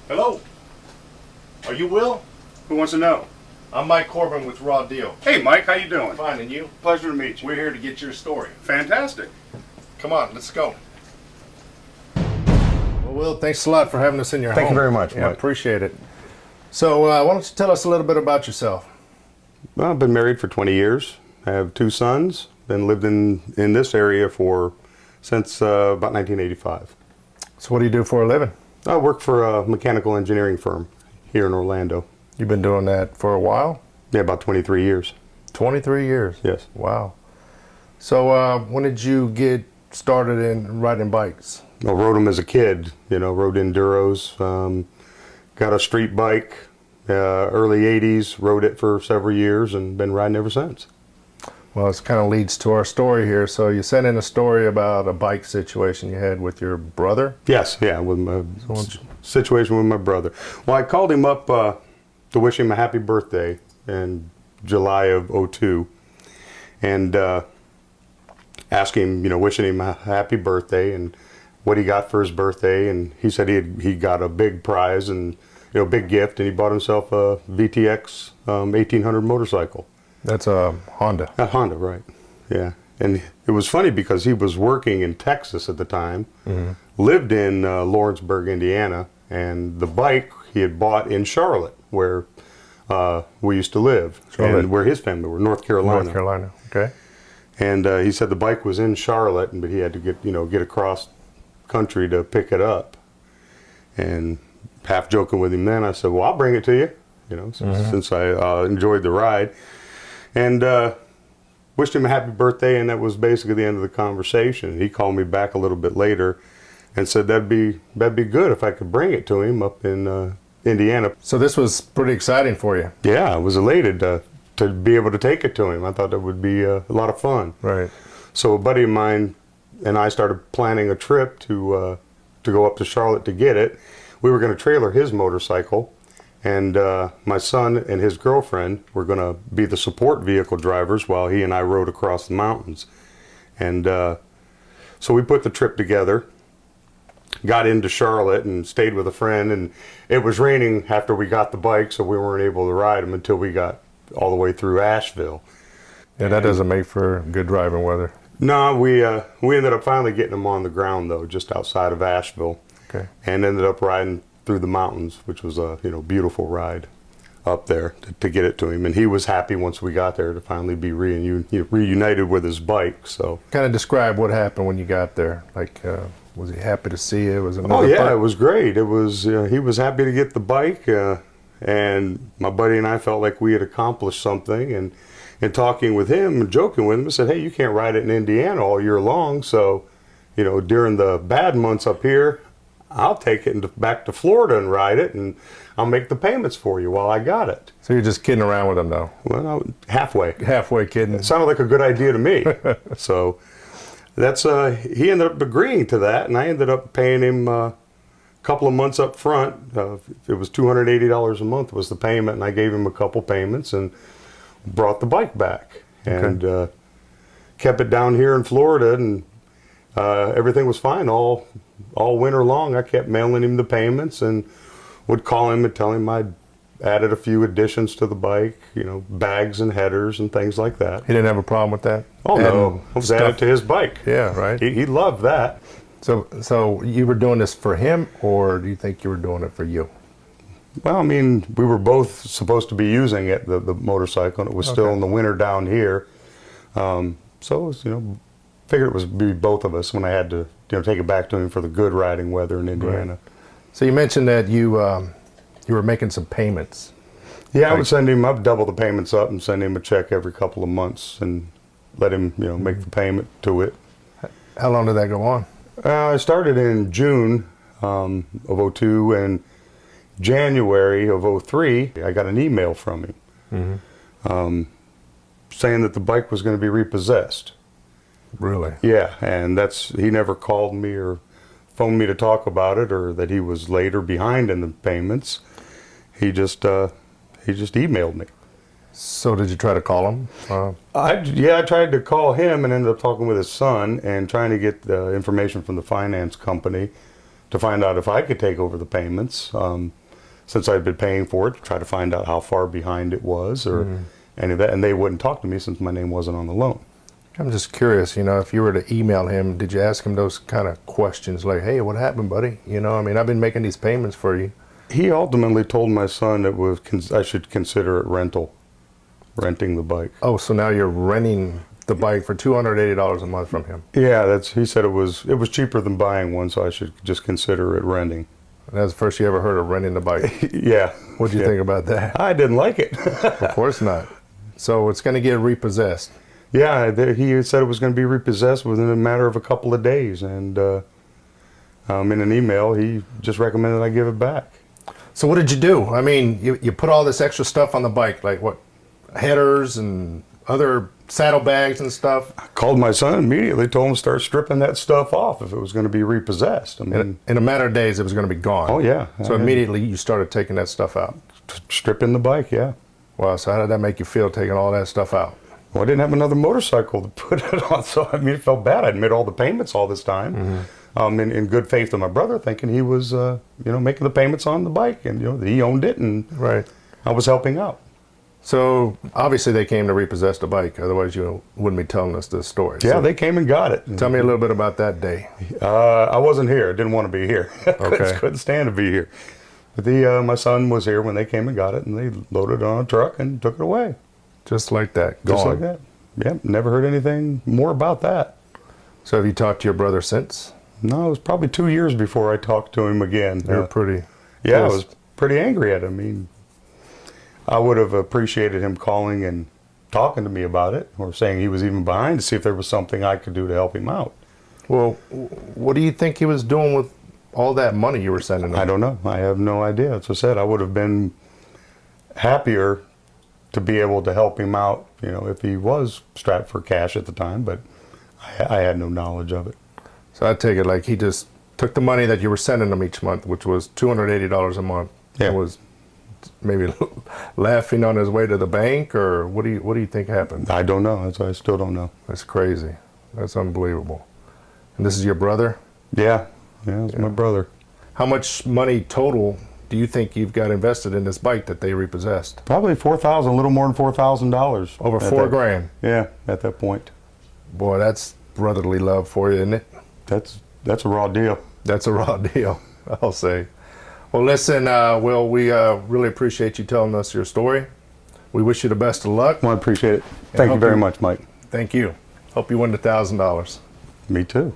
Hello? Are you Will? Who wants to know? I'm Mike Corbin with Raw Deal. Hey, Mike, how you doing? Fine, and you? Pleasure to meet you. We're here to get your story. Fantastic. Come on, let's go. Well, Will, thanks a lot for having us in your home. Thank you very much, Yeah, Mike. appreciate it. So, why don't you tell us a little bit about yourself? Well, I've been married for 20 years. I have 2 sons. Been lived in this area since about 1985. So, what do you do for a living? I work for a mechanical engineering firm here in Orlando. You've been doing that for a while? Yeah, about 23 years. 23 years? Yes. Wow. So, when did you get started in riding bikes? I rode them as a kid, rode enduros. Got a street bike, early 80s, rode it for several years and been riding ever since. Well, this kind of leads to our story here. So you sent in a story about a bike situation you had with your brother? Yes, yeah, with my situation with my brother. Well, I called him up to wish him a happy birthday in July of '02 and asked him, wishing him a happy birthday and what he got for his birthday. And he said he got a big prize and, big gift, and he bought himself a VTX 1800 motorcycle. That's a Honda. A Honda, right. Yeah. And it was funny because he was working in Texas at the time, lived in Lawrenceburg, Indiana, and the bike he had bought in Charlotte, where we used to live, and where his family were, North Carolina. North Carolina, okay. And he said the bike was in Charlotte, but he had to get across country to pick it up. And half joking with him then, I said, well, I'll bring it to you, since I enjoyed the ride. And wished him a happy birthday, and that was basically the end of the conversation. He called me back a little bit later and said that'd be good if I could bring it to him up in Indiana. So this was pretty exciting for you. Yeah, I was elated to be able to take it to him. I thought that would be a lot of fun. Right. So a buddy of mine and I started planning a trip to go up to Charlotte to get it. We were going to trailer his motorcycle, and my son and his girlfriend were going to be the support vehicle drivers while he and I rode across the mountains. And so we put the trip together, got into Charlotte and stayed with a friend, and it was raining after we got the bike, so we weren't able to ride them until we got all the way through Asheville. Yeah, that doesn't make for good driving weather. No, we ended up finally getting them on the ground, though, just outside of Asheville. Okay. And ended up riding through the mountains, which was a beautiful ride up there to get it to him. And he was happy once we got there to finally be reunited with his bike. So kind of describe what happened when you got there. Like, was he happy to see you? Was it? Oh yeah, it was great. It was he was happy to get the bike, and my buddy and I felt like we had accomplished something. And in talking with him and joking with him, I said, "Hey, you can't ride it in Indiana all year long. So, during the bad months up here, I'll take it back to Florida and ride it, and I'll make the payments for you while I got it." So you're just kidding around with him, though? Well, halfway. Halfway kidding. It sounded like a good idea to me. So that's he ended up agreeing to that, and I ended up paying him a couple of months up front. It was $280 a month was the payment, and I gave him a couple payments and brought the bike back. Okay. And kept it down here in Florida, and everything was fine all winter long. I kept mailing him the payments and would call him and tell him I'd added a few additions to the bike, bags and headers and things like that. He didn't have a problem with that? Oh, no. I was added to his bike. Yeah, right. He loved that. So you were doing this for him, or do you think you were doing it for you? Well, I mean, we were both supposed to be using it, the motorcycle, and it was still in the winter down here. So it was, figured it was be both of us when I had to take it back to him for the good riding weather in Indiana. Right. So you mentioned that you were making some payments. Yeah, I would send him up, double the payments up, and send him a check every couple of months and let him make the payment to it. How long did that go on? I started in June of '02, and January of '03 I got an email from him saying that the bike was going to be repossessed. Really? Yeah, and he never called me or phoned me to talk about it, or that he was late or behind in the payments. He just emailed me. So did you try to call him? I tried to call him and ended up talking with his son and trying to get the information from the finance company to find out if I could take over the payments, since I'd been paying for it, to try to find out how far behind it was or any of that. And they wouldn't talk to me since my name wasn't on the loan. I'm just curious, if you were to email him, did you ask him those kind of questions like, hey, what happened, buddy? I've been making these payments for you. He ultimately told my son I should consider it renting the bike. Oh, so now you're renting the bike for $280 a month from him. Yeah, he said it was cheaper than buying one, so I should just consider it renting. And that's the first you ever heard of renting the bike. Yeah. What'd you think about that? I didn't like it. Of course not. So it's going to get repossessed. Yeah, he said it was going to be repossessed within a matter of a couple of days, and in an email, he just recommended I give it back. So what did you do? I mean, you put all this extra stuff on the bike, like what, headers and other saddlebags and stuff? I called my son immediately, told him to start stripping that stuff off if it was going to be repossessed. I mean, In a matter of days, it was going to be gone. Oh, yeah. So immediately you started taking that stuff out. Stripping the bike, yeah. Wow, so how did that make you feel, taking all that stuff out? Well, I didn't have another motorcycle to put it on, so it felt bad. I'd made all the payments all this time, in good faith to my brother, thinking he was, making the payments on the bike, and he owned it, and Right. I was helping out. So obviously they came to repossess the bike, otherwise you wouldn't be telling us this story. Yeah, So they came and got it. tell me a little bit about that day. I wasn't here. I didn't want to be here. Okay. couldn't stand to be here. But my son was here when they came and got it, and they loaded it on a truck and took it away. Just like that, gone. Just like that. Yep, never heard anything more about that. So have you talked to your brother since? No, it was probably 2 years before I talked to him again. You're pretty... Yeah, I close. was pretty angry at him. I mean, I would have appreciated him calling and talking to me about it, or saying he was even behind to see if there was something I could do to help him out. Well, what do you think he was doing with all that money you were sending him? I don't know. I have no idea. As I said, I would have been happier to be able to help him out, if he was strapped for cash at the time, but I had no knowledge of it. So I take it like he just took the money that you were sending him each month, which was $280 a month, Yeah. and was maybe laughing on his way to the bank, or what do you think happened? I don't know. I still don't know. That's crazy. That's unbelievable. And this is your brother? Yeah, it's my brother. How much money total do you think you've got invested in this bike that they repossessed? Probably $4,000, a little more than $4,000. Over at $4 that- grand. Yeah, at that point. Boy, that's brotherly love for you, isn't it? That's a raw deal. That's a raw deal, I'll say. Well, listen, Will, we really appreciate you telling us your story. We wish you the best of luck. Well, I appreciate it. Thank you hope very you- much, Mike. Thank you. Hope you win the $1,000. Me too.